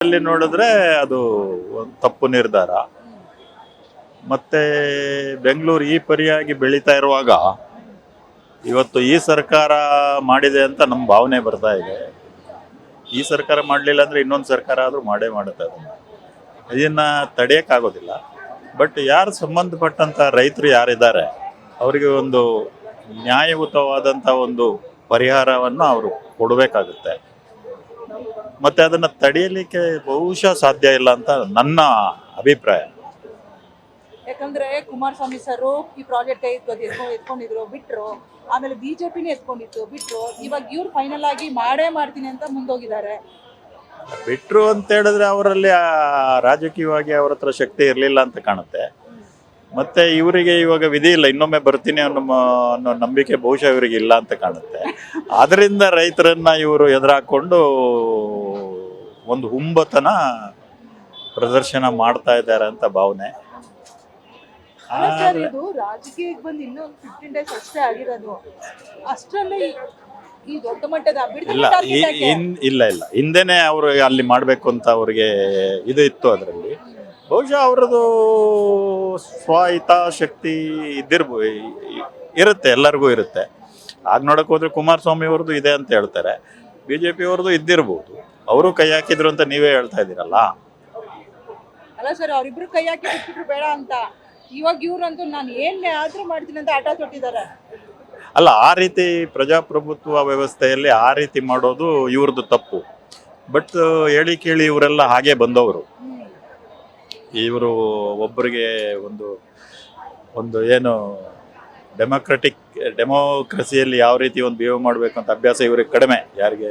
ಅಲ್ಲಿ ನೋಡಿದ್ರೆ ಅದು ಒಂದು ತಪ್ಪು ನಿರ್ಧಾರ. ಮತ್ತೆ ಬೆಂಗಳೂರು ಈ ಪರಿಯಾಗಿ ಬೆಳೀತಾ ಇರುವಾಗ ಇವತ್ತು ಈ ಸರ್ಕಾರ ಮಾಡಿದೆ ಅಂತ ನಮ್ಮ ಭಾವನೆ ಬರ್ತಾ ಇದೆ. ಈ ಸರ್ಕಾರ ಮಾಡಲಿಲ್ಲ ಅಂದ್ರೆ ಇನ್ನೊಂದು ಸರ್ಕಾರ ಆದ್ರೂ ಮಾಡೇ ಮಾಡುತ್ತೆ. ಇದನ್ನ ತಡೆಯಕ್ಕಾಗೋದಿಲ್ಲ. ಬಟ್ ಯಾರು ಸಂಬಂಧಪಟ್ಟಂತ ರೈತರು ಯಾರಿದ್ದಾರೆ ಅವರಿಗೆ ಒಂದು ನ್ಯಾಯಯುತವಾದಂಥ ಒಂದು ಪರಿಹಾರವನ್ನು ಅವರು ಕೊಡಬೇಕಾಗುತ್ತೆ. ಮತ್ತೆ ಅದನ್ನ ತಡೆಯಲಿಕ್ಕೆ ಬಹುಶಃ ಸಾಧ್ಯ ಇಲ್ಲ ಅಂತ ನನ್ನ ಅಭಿಪ್ರಾಯ. ಯಾಕಂದ್ರೆ ಕುಮಾರಸ್ವಾಮಿ ಸರ್ ಈ ಪ್ರಾಜೆಕ್ಟ್ ಎತ್ಕೊಂಡಿದ್ರು ಬಿಟ್ರು, ಆಮೇಲೆ ಬಿಜೆಪಿನೇ ಎತ್ಕೊಂಡಿತ್ತು ಬಿಟ್ರು, ಇವಾಗ ಇವ್ರು ಫೈನಲ್ ಆಗಿ ಮಾಡೇ ಮಾಡ್ತೀನಿ ಅಂತ ಮುಂದೋಗಿದ್ದಾರೆ. ಬಿಟ್ರು ಅಂತ ಹೇಳಿದ್ರೆ ಅವರಲ್ಲಿ ರಾಜಕೀಯವಾಗಿ ಅವ್ರ ಹತ್ರ ಶಕ್ತಿ ಇರಲಿಲ್ಲ ಅಂತ ಕಾಣುತ್ತೆ. ಮತ್ತೆ ಇವರಿಗೆ ಇವಾಗ ವಿಧಿ ಇಲ್ಲ, ಇನ್ನೊಮ್ಮೆ ಬರ್ತೀನಿ ಅನ್ನೋ ನಂಬಿಕೆ ಬಹುಶಃ ಇವರಿಗೆ ಇಲ್ಲ ಅಂತ ಕಾಣುತ್ತೆ. ಆದ್ರಿಂದ ರೈತರನ್ನ ಇವರು ಎದುರಾಕೊಂಡು ಒಂದು ಹುಂಬತನ ಪ್ರದರ್ಶನ ಮಾಡ್ತಾ ಇದ್ದಾರೆ ಅಂತ ಭಾವನೆ. ಇದು ರಾಜಕೀಯಕ್ಕೆ ಬಂದು ಇನ್ನೂ 15 ಡೇಸ್ ಅಷ್ಟೇ ಆಗಿರೋದು. ಅಷ್ಟರಲ್ಲಿ ಈ ದೊಡ್ಡ ಮಟ್ಟದ ಇಲ್ಲ ಹಿಂದೆನೆ ಅವರು ಅಲ್ಲಿ ಮಾಡ್ಬೇಕು ಅಂತ ಅವ್ರಿಗೆ ಇದು ಇತ್ತು. ಅದರಲ್ಲಿ ಬಹುಶಃ ಅವರದು ಸ್ವಹಿತಾಸಕ್ತಿ ಇರುತ್ತೆ, ಎಲ್ಲರಿಗೂ ಇರುತ್ತೆ. ಆಗ ನೋಡಕ್ ಹೋದ್ರೆ ಕುಮಾರಸ್ವಾಮಿ ಅವ್ರದ್ದು ಇದೆ ಅಂತ ಹೇಳ್ತಾರೆ, ಬಿಜೆಪಿ ಅವ್ರದ್ದು ಇದ್ದಿರ್ಬೋದು. ಅವರು ಕೈ ಹಾಕಿದ್ರು ಅಂತ ನೀವೇ ಹೇಳ್ತಾ ಇದ್ದೀರಲ್ಲ. ಅಲ್ಲ ಸರ್, ಅವ್ರಿಬ್ರು ಕೈ ಹಾಕಿ ಬಿಟ್ಬಿಟ್ರು ಬೇಡ ಅಂತ. ಇವಾಗ ಇವ್ರಂತೂ ನಾನು ಏನ್ ಆದ್ರೂ ಮಾಡ್ತೀನಿ ಅಂತ ಆಟ ತೊಟ್ಟಿದ್ದಾರೆ. ಅಲ್ಲ, ಆ ರೀತಿ ಪ್ರಜಾಪ್ರಭುತ್ವ ವ್ಯವಸ್ಥೆಯಲ್ಲಿ ಆ ರೀತಿ ಮಾಡೋದು ಇವ್ರದ್ದು ತಪ್ಪು. ಬಟ್ ಹೇಳಿ ಕೇಳಿ ಇವರೆಲ್ಲ ಹಾಗೆ ಬಂದವರು. ಇವರು ಒಬ್ಬರಿಗೆ ಒಂದು ಏನು ಡೆಮೋಕ್ರಸಿಯಲ್ಲಿ ಯಾವ ರೀತಿ ಒಂದು ಬಿಹೇವ್ ಮಾಡಬೇಕು ಅಂತ ಅಭ್ಯಾಸ ಇವ್ರಿಗೆ ಕಡಿಮೆ. ಯಾರಿಗೆ?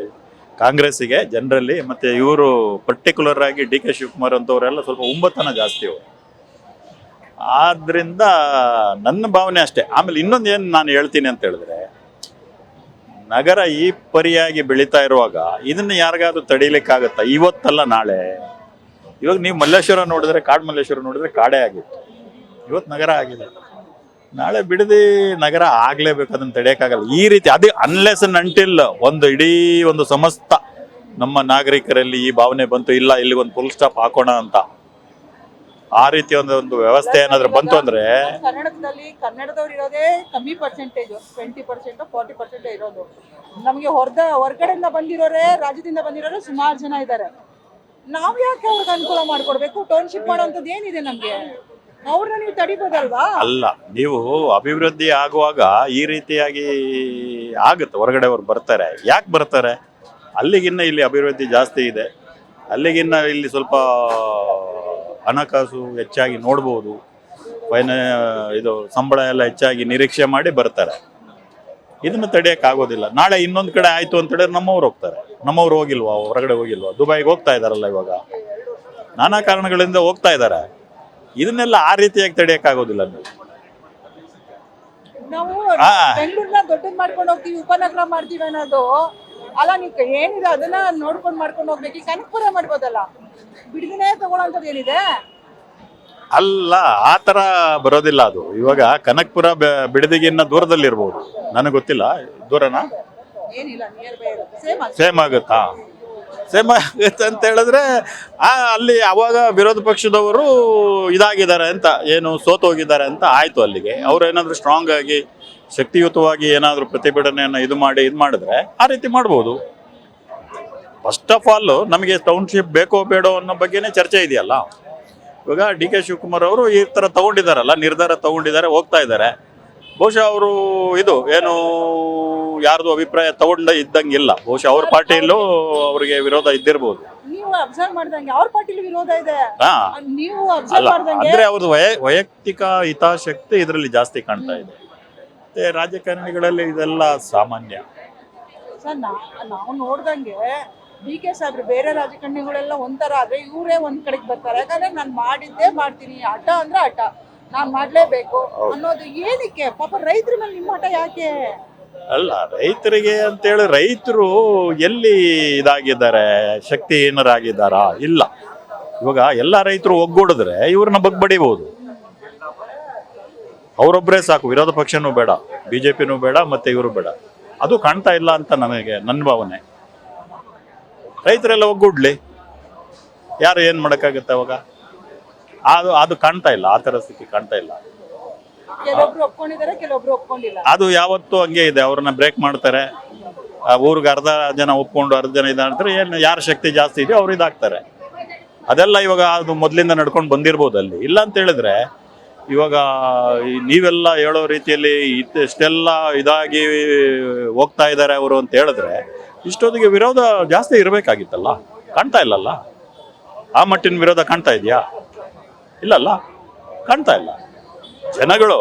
ಕಾಂಗ್ರೆಸ್ಸಿಗೆ ಜನರಲಿ. ಮತ್ತೆ ಇವರು ಪರ್ಟಿಕ್ಯುಲರ್ ಆಗಿ ಡಿ ಕೆ ಶಿವಕುಮಾರ್ ಅಂತವರೆಲ್ಲ ಸ್ವಲ್ಪ ಉಂಬತನ ಜಾಸ್ತಿ ಅವರು. ಆದ್ರಿಂದ ನನ್ನ ಭಾವನೆ ಅಷ್ಟೇ. ಆಮೇಲೆ ಇನ್ನೊಂದು ಏನು ನಾನು ಹೇಳ್ತೀನಿ ಅಂತ ಹೇಳಿದ್ರೆ, ನಗರ ಈ ಪರಿಯಾಗಿ ಬೆಳೀತಾ ಇರುವಾಗ ಇದನ್ನ ಯಾರಿಗಾದ್ರೂ ತಡೀಲಿಕ್ಕಾಗತ್ತಾ? ಇವತ್ತಲ್ಲ ನಾಳೆ. ಇವಾಗ ನೀವು ಮಲ್ಲೇಶ್ವರ ನೋಡಿದ್ರೆ, ಮಲ್ಲೇಶ್ವರ ನೋಡಿದ್ರೆ ಕಾಡೇ ಆಗಿತ್ತು, ಇವತ್ತು ನಗರ ಆಗಿದೆ. ನಾಳೆ ಬಿಡದಿ ನಗರ ಆಗ್ಲೇಬೇಕು, ಅದನ್ನ ತಡೆಯಕ್ಕಾಗಲ್ಲ ಈ ರೀತಿ. ಅದೇ ಅನ್ಲೆಸ್ ಅಂಡ್ ಅಂಟಿಲ್ ಇಡೀ ಒಂದು ಸಮಸ್ತ ನಮ್ಮ ನಾಗರಿಕರಲ್ಲಿ ಈ ಭಾವನೆ ಬಂತು, ಇಲ್ಲ ಇಲ್ಲಿ ಒಂದು ಫುಲ್ ಸ್ಟಾಪ್ ಹಾಕೋಣ ಅಂತ, ಆ ರೀತಿ ಒಂದು ವ್ಯವಸ್ಥೆ ಏನಾದ್ರು ಬಂತು ಅಂದ್ರೆ. ಕನ್ನಡದವ್ರು ಇರೋದೇ ಕಮ್ಮಿ ಪರ್ಸೆಂಟೇಜ್, 20% 40% ಇರೋದು. ನಮ್ಗೆ ಹೊರಗಡೆಯಿಂದ ಬಂದಿರೋರೆ, ರಾಜ್ಯದಿಂದ ಬಂದಿರೋರೆ ಸುಮಾರು ಜನ ಇದ್ದಾರೆ. ನಾವ್ ಯಾಕೆ ಅವ್ರಿಗೆ ಅನುಕೂಲ ಮಾಡ್ಕೊಡ್ಬೇಕು? ಟೌನ್ಶಿಪ್ ಮಾಡೋಂಥದ್ದು ಏನಿದೆ ನಮ್ಗೆ? ಅವ್ರನ್ನ ನೀವು ತಡಿಬೋದಲ್ವಾ? ಅಲ್ಲ, ನೀವು ಅಭಿವೃದ್ಧಿ ಆಗುವಾಗ ಈ ರೀತಿಯಾಗಿ ಆಗುತ್ತೆ. ಹೊರಗಡೆ ಅವ್ರು ಬರ್ತಾರೆ. ಯಾಕೆ ಬರ್ತಾರೆ? ಅಲ್ಲಿಗಿನ್ನ ಇಲ್ಲಿ ಅಭಿವೃದ್ಧಿ ಜಾಸ್ತಿ ಇದೆ, ಅಲ್ಲಿಗಿನ್ನ ಇಲ್ಲಿ ಸ್ವಲ್ಪ ಹಣಕಾಸು ಹೆಚ್ಚಾಗಿ ನೋಡ್ಬೋದು, ಇದು ಸಂಬಳ ಎಲ್ಲ ಹೆಚ್ಚಾಗಿ ನಿರೀಕ್ಷೆ ಮಾಡಿ ಬರ್ತಾರೆ. ಇದನ್ನ ತಡೆಯಕ್ಕಾಗೋದಿಲ್ಲ. ನಾಳೆ ಇನ್ನೊಂದು ಕಡೆ ಆಯ್ತು ಅಂತ ಹೇಳಿದ್ರೆ ನಮ್ಮವ್ರು ಹೋಗ್ತಾರೆ. ನಮ್ಮವ್ರು ಹೋಗಿಲ್ವಾ? ಹೊರಗಡೆ ಹೋಗಿಲ್ವಾ? ದುಬೈಗೆ ಹೋಗ್ತಾ ಇದಾರಲ್ಲ, ಇವಾಗ ನಾನಾ ಕಾರಣಗಳಿಂದ ಹೋಗ್ತಾ ಇದ್ದಾರೆ. ಇದನ್ನೆಲ್ಲ ಆ ರೀತಿಯಾಗಿ ತಡೆಯಕ್ಕಾಗೋದಿಲ್ಲ. ನಾವು ಬೆಂಗಳೂರನ್ನ ದೊಡ್ಡದ್ ಮಾಡ್ಕೊಂಡು ಹೋಗ್ತೀವಿ, ಉಪನಗರ ಮಾಡ್ತೀವಿ ಅನ್ನೋದು ಅಲ್ಲ. ನೀವು ಏನಿದೆ ಅದನ್ನ ನೋಡ್ಕೊಂಡು ಮಾಡ್ಕೊಂಡು ಹೋಗ್ಬೇಕು. ಕನಕಪುರ ಮಾಡ್ಬೋದಲ್ಲ, ಬಿಡದಿನೇ ತಗೊಳ್ಳೋಂಥದ್ದು ಏನಿದೆ? ಅಲ್ಲ, ಆ ತರ ಬರೋದಿಲ್ಲ ಅದು. ಇವಾಗ ಕನಕಪುರ ಬಿಡದಿಗಿನ್ನ ದೂರದಲ್ಲಿರ್ಬೋದು, ನನಗೆ ಗೊತ್ತಿಲ್ಲ. ದೂರನಾ? ಸೇಮ್ ಆಗುತ್ತಾ? ಸೇಮ್ ಆಗುತ್ತೆ ಅಂತ ಹೇಳಿದ್ರೆ ಅಲ್ಲಿ ಅವಾಗ ವಿರೋಧ ಪಕ್ಷದವರು ಇದಾಗಿದ್ದಾರೆ ಅಂತ, ಏನು ಸೋತು ಹೋಗಿದ್ದಾರೆ ಅಂತ ಆಯ್ತು. ಅಲ್ಲಿಗೆ ಅವ್ರು ಏನಾದ್ರು ಸ್ಟ್ರಾಂಗ್ ಆಗಿ ಶಕ್ತಿಯುತವಾಗಿ ಏನಾದ್ರು ಪ್ರತಿಭಟನೆಯನ್ನ ಇದು ಮಾಡಿದ್ರೆ ಆ ರೀತಿ ಮಾಡ್ಬೋದು. ಫಸ್ಟ್ ಆಫ್ ಆಲ್ ನಮಗೆ ಟೌನ್ಶಿಪ್ ಬೇಕೋ ಬೇಡೋ ಅನ್ನೋ ಬಗ್ಗೆನೇ ಚರ್ಚೆ ಇದೆಯಲ್ಲ. ಇವಾಗ ಡಿ ಕೆ ಶಿವಕುಮಾರ್ ಅವರು ಈ ತರ ತಗೊಂಡಿದ್ದಾರಲ್ಲ, ನಿರ್ಧಾರ ತಗೊಂಡಿದ್ದಾರೆ, ಹೋಗ್ತಾ ಇದ್ದಾರೆ. ಬಹುಶಃ ಅವರು ಇದು ಏನು ಯಾರ್ದು ಅಭಿಪ್ರಾಯ ಇದ್ದಂಗಿಲ್ಲ. ಬಹುಶಃ ಅವ್ರ ಪಾರ್ಟಿಯಲ್ಲೂ ಅವ್ರಿಗೆ ವಿರೋಧ ಇದ್ದಿರ್ಬೋದು. ನೀವು ಅಬ್ಸರ್ವ್ ಮಾಡ್ದಂಗೆ ಅವ್ರ ಪಾರ್ಟಿಲಿ ವಿರೋಧ ಇದೆ. ನೀವು ಅಲ್ಲ, ಅಂದ್ರೆ ಅವ್ರದ್ದು ವೈಯಕ್ತಿಕ ಹಿತಾಸಕ್ತಿ ಇದರಲ್ಲಿ ಜಾಸ್ತಿ ಕಾಣ್ತಾ ಇದೆ. ಮತ್ತೆ ರಾಜಕಾರಣಿಗಳಲ್ಲಿ ಇದೆಲ್ಲ ಸಾಮಾನ್ಯ. ಸರ್, ನಾವು ನೋಡ್ದಂಗೆ ಡಿ ಕೆ ಸಾಹೇಬ್ರು ಬೇರೆ ರಾಜಕಾರಣಿಗಳೆಲ್ಲ ಒಂಥರ ಆದ್ರೆ ಇವರೇ ಒಂದ್ ಕಡೆಗೆ ಬರ್ತಾರೆ. ಯಾಕಂದ್ರೆ ನಾನು ಮಾಡಿದ್ದೇ ಮಾಡ್ತೀನಿ, ಹಠ ಅಂದ್ರೆ ಹಠ, ನಾನ್ ಮಾಡ್ಲೇಬೇಕು ಅನ್ನೋದು ಏನಕ್ಕೆ? ಪಾಪ ರೈತರ ಮೇಲೆ ನಿಮ್ಮ ಹಠ ಯಾಕೆ? ಅಲ್ಲ, ರೈತರಿಗೆ ಅಂತೇಳಿ ರೈತರು ಎಲ್ಲಿ ಇದಾಗಿದ್ದಾರೆ, ಶಕ್ತಿಹೀನರಾಗಿದ್ದಾರಾ? ಇಲ್ಲ. ಇವಾಗ ಎಲ್ಲ ರೈತರು ಒಗ್ಗೂಡಿದ್ರೆ ಇವ್ರನ್ನ ಬಗ್ಬಡಿಬಹುದು. ಅವರೊಬ್ಬರೇ ಸಾಕು, ವಿರೋಧ ಪಕ್ಷನೂ ಬೇಡ, ಬಿಜೆಪಿನೂ ಬೇಡ, ಮತ್ತೆ ಇವರು ಬೇಡ. ಅದು ಕಾಣ್ತಾ ಇಲ್ಲ ಅಂತ ನನ್ನ ಭಾವನೆ. ರೈತರೆಲ್ಲ ಒಗ್ಗೂಡ್ಲಿ. ಯಾರು ಏನು ಮಾಡೋಕ್ಕಾಗುತ್ತೆ ಅವಾಗ? ಅದು ಕಾಣ್ತಾ ಇಲ್ಲ, ಆ ಥರ ಸ್ಥಿತಿ ಕಾಣ್ತಾ ಇಲ್ಲ. ಕೆಲವೊಬ್ರು ಒಪ್ಕೊಂಡಿದ್ದಾರೆ, ಕೆಲವೊಬ್ರು ಒಪ್ಕೊಂಡಿಲ್ಲ. ಅದು ಯಾವತ್ತೂ ಹಂಗೆ ಇದೆ, ಅವ್ರನ್ನ ಬ್ರೇಕ್ ಮಾಡ್ತಾರೆ. ಊರಿಗೆ ಅರ್ಧ ಜನ ಒಪ್ಕೊಂಡು ಅರ್ಧ ಜನ ಇದಾಡ್ತಾರೆ. ಏನು ಯಾರ ಶಕ್ತಿ ಜಾಸ್ತಿ ಇದೆಯೋ ಅವ್ರು ಇದಾಗ್ತಾರೆ. ಅದೆಲ್ಲ ಇವಾಗ ಅದು ಮೊದಲಿಂದ ನಡ್ಕೊಂಡು ಬಂದಿರ್ಬೋದು ಅಲ್ಲಿ. ಇಲ್ಲ ಅಂತ ಹೇಳಿದ್ರೆ ಇವಾಗ ನೀವೆಲ್ಲ ಹೇಳೋ ರೀತಿಯಲ್ಲಿ ಇಷ್ಟೆಲ್ಲ ಇದಾಗಿ ಹೋಗ್ತಾ ಇದ್ದಾರೆ ಅವರು ಅಂತ ಹೇಳಿದ್ರೆ ಇಷ್ಟೊತ್ತಿಗೆ ವಿರೋಧ ಜಾಸ್ತಿ ಇರಬೇಕಾಗಿತ್ತಲ್ಲ. ಕಾಣ್ತಾ ಇಲ್ಲಲ್ಲ, ಆ ಮಟ್ಟಿನ ವಿರೋಧ ಕಾಣ್ತಾ ಇದೆಯಾ? ಇಲ್ಲಲ್ಲ, ಕಾಣ್ತಾ ಇಲ್ಲ. ಜನಗಳು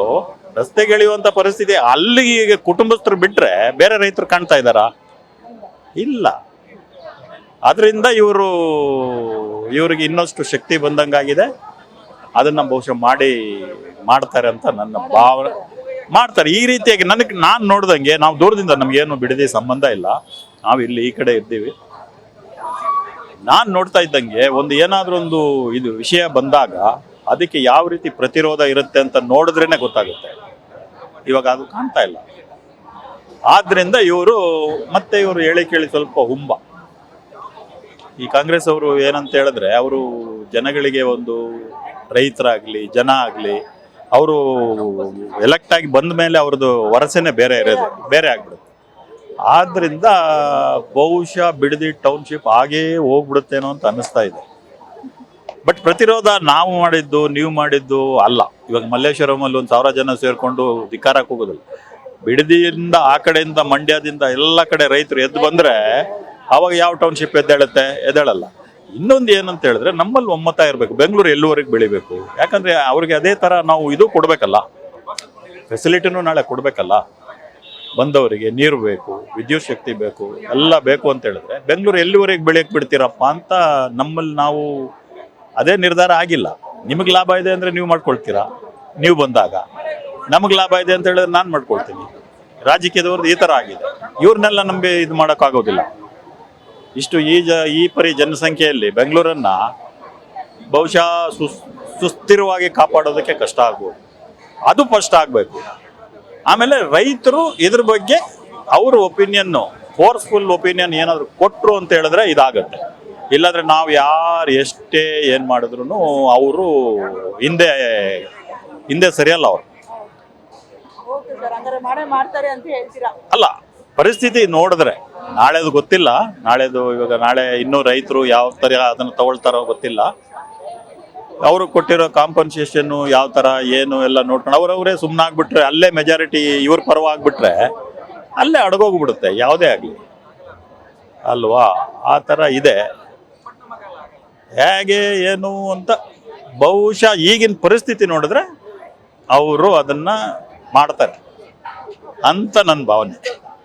ರಸ್ತೆಗಿಳಿಯುವಂತ ಪರಿಸ್ಥಿತಿ ಅಲ್ಲಿ ಕುಟುಂಬಸ್ಥರು ಬಿಟ್ರೆ ಬೇರೆ ರೈತರು ಕಾಣ್ತಾ ಇದ್ದಾರಾ? ಇಲ್ಲ. ಆದ್ರಿಂದ ಇವ್ರಿಗೆ ಇನ್ನಷ್ಟು ಶಕ್ತಿ ಬಂದಂಗಾಗಿದೆ. ಅದನ್ನ ಬಹುಶಃ ಮಾಡ್ತಾರೆ ಅಂತ ನನ್ನ ಭಾವನೆ. ಮಾಡ್ತಾರೆ ಈ ರೀತಿಯಾಗಿ. ನಾನು ನೋಡ್ದಂಗೆ, ನಾವು ದೂರದಿಂದ ನಮ್ಗೇನು ಬಿಡದಿ ಸಂಬಂಧ ಇಲ್ಲ, ನಾವು ಇಲ್ಲಿ ಈ ಕಡೆ ಇದ್ದೀವಿ. ನಾನು ನೋಡ್ತಾ ಇದ್ದಂಗೆ ಏನಾದ್ರೂ ಒಂದು ಇದು ವಿಷಯ ಬಂದಾಗ ಅದಕ್ಕೆ ಯಾವ ರೀತಿ ಪ್ರತಿರೋಧ ಇರುತ್ತೆ ಅಂತ ನೋಡಿದ್ರೇನೆ ಗೊತ್ತಾಗುತ್ತೆ. ಇವಾಗ ಅದು ಕಾಣ್ತಾ ಇಲ್ಲ. ಆದ್ರಿಂದ ಇವರು ಹೇಳಿ ಕೇಳಿ ಸ್ವಲ್ಪ ಹುಂಬ. ಈ ಕಾಂಗ್ರೆಸ್ ಅವರು ಏನಂತ ಹೇಳಿದ್ರೆ, ಅವರು ಜನಗಳಿಗೆ ಒಂದು ರೈತರಾಗ್ಲಿ ಜನ ಆಗ್ಲಿ ಅವರು ಎಲೆಕ್ಟ್ ಆಗಿ ಬಂದ ಮೇಲೆ ಅವ್ರದ್ದು ವರಸೆನೆ ಬೇರೆ ಆಗ್ಬಿಡುತ್ತೆ. ಆದ್ರಿಂದ ಬಹುಶಃ ಬಿಡದಿ ಟೌನ್ಶಿಪ್ ಹಾಗೇ ಹೋಗ್ಬಿಡುತ್ತೇನೋ ಅಂತ ಅನ್ನಿಸ್ತಾ ಇದೆ. ಬಟ್ ಪ್ರತಿರೋಧ ನಾವು ಮಾಡಿದ್ದು ನೀವು ಮಾಡಿದ್ದು ಅಲ್ಲ. ಇವಾಗ ಮಲ್ಲೇಶ್ವರಮಲ್ಲಿ 1,000 ಜನ ಸೇರ್ಕೊಂಡು ಧಿಕ್ಕಾರಕ್ಕೆ ಹೋಗೋದಿಲ್ಲ. ಬಿಡದಿಯಿಂದ ಆ ಕಡೆಯಿಂದ ಮಂಡ್ಯದಿಂದ ಎಲ್ಲ ಕಡೆ ರೈತರು ಎದ್ದು ಬಂದ್ರೆ ಅವಾಗ ಯಾವ ಟೌನ್ಶಿಪ್ ಎದ್ದೇಳಲ್ಲ. ಇನ್ನೊಂದು ಏನಂತ ಹೇಳಿದ್ರೆ, ನಮ್ಮಲ್ಲಿ ಒಮ್ಮತ ಇರಬೇಕು. ಬೆಂಗಳೂರು ಎಲ್ಲುವರೆಗೆ ಬೆಳಿಬೇಕು. ಯಾಕಂದ್ರೆ ಅವ್ರಿಗೆ ಅದೇ ತರ ನಾವು ಇದು ಕೊಡ್ಬೇಕಲ್ಲ, ಫೆಸಿಲಿಟಿನೂ ನಾಳೆ ಕೊಡ್ಬೇಕಲ್ಲ. ಬಂದವರಿಗೆ ನೀರು ಬೇಕು, ವಿದ್ಯುತ್ ಶಕ್ತಿ ಬೇಕು, ಎಲ್ಲ ಬೇಕು ಅಂತ ಹೇಳಿದ್ರೆ ಬೆಂಗಳೂರು ಎಲ್ಲಿವರೆಗೆ ಬೆಳೆಯಕ್ಕೆ ಬಿಡ್ತೀರಪ್ಪ ಅಂತ ನಮ್ಮಲ್ಲಿ ನಾವು ಅದೇ ನಿರ್ಧಾರ ಆಗಿಲ್ಲ. ನಿಮಗೆ ಲಾಭ ಇದೆ ಅಂದ್ರೆ ನೀವು ಮಾಡ್ಕೊಳ್ತೀರಾ, ನೀವು ಬಂದಾಗ. ನಮಗೆ ಲಾಭ ಇದೆ ಅಂತ ಹೇಳಿದ್ರೆ ನಾನು ಮಾಡ್ಕೊಳ್ತೀನಿ. ರಾಜಕೀಯದವ್ರದ್ದು ಈ ತರ ಆಗಿದೆ. ಇವ್ರನ್ನೆಲ್ಲ ನಮಗೆ ಇದು ಮಾಡೋಕ್ಕಾಗೋದಿಲ್ಲ. ಇಷ್ಟು ಈ ಪರಿ ಜನಸಂಖ್ಯೆಯಲ್ಲಿ ಬೆಂಗಳೂರನ್ನ ಬಹುಶಃ ಸುಸ್ಥಿರವಾಗಿ ಕಾಪಾಡೋದಕ್ಕೆ ಕಷ್ಟ ಆಗ್ಬೋದು. ಅದು ಫಸ್ಟ್ ಆಗಬೇಕು. ಆಮೇಲೆ ರೈತರು ಇದ್ರ ಬಗ್ಗೆ ಅವ್ರ ಒಪಿನಿಯನ್ನು, ಫೋರ್ಸ್ಫುಲ್ ಒಪಿನಿಯನ್ ಏನಾದ್ರು ಕೊಟ್ಟರು ಅಂತ ಹೇಳಿದ್ರೆ ಇದಾಗತ್ತೆ. ಇಲ್ಲಾಂದ್ರೆ ನಾವು ಯಾರು ಎಷ್ಟೇ ಏನು ಮಾಡಿದ್ರು ಅವರು ಹಿಂದೆ ಸರಿಯಲ್ಲ. ಅವರು ಮಾಡ್ತಾರೆ ಅಂತ ಹೇಳ್ತೀರಾ? ಅಲ್ಲ, ಪರಿಸ್ಥಿತಿ ನೋಡಿದ್ರೆ ನಾಳೆದು ಗೊತ್ತಿಲ್ಲ. ನಾಳೆ ಇನ್ನೂ ರೈತರು ಯಾವ ತರ ಅದನ್ನು ತಗೊಳ್ತಾರೋ ಗೊತ್ತಿಲ್ಲ. ಅವರು ಕೊಟ್ಟಿರೋ ಕಾಂಪನ್ಸೇಷನ್ ಯಾವ ತರ ಏನು ಎಲ್ಲ ನೋಡ್ಕೊಂಡು ಅವರವರೇ ಸುಮ್ಮನಾಗ್ಬಿಟ್ರೆ, ಅಲ್ಲೇ ಮೆಜಾರಿಟಿ ಇವ್ರ ಪರವಾಗ್ಬಿಟ್ರೆ ಅಲ್ಲೇ ಅಡಗೋಗ್ಬಿಡುತ್ತೆ ಯಾವುದೇ ಆಗಲಿ ಅಲ್ವಾ? ಆ ಥರ ಇದೆ. ಹೇಗೆ ಏನು ಅಂತ ಬಹುಶಃ ಈಗಿನ ಪರಿಸ್ಥಿತಿ ನೋಡಿದ್ರೆ ಅವರು ಅದನ್ನ ಮಾಡ್ತಾರೆ ಅಂತ ನನ್ನ ಭಾವನೆ.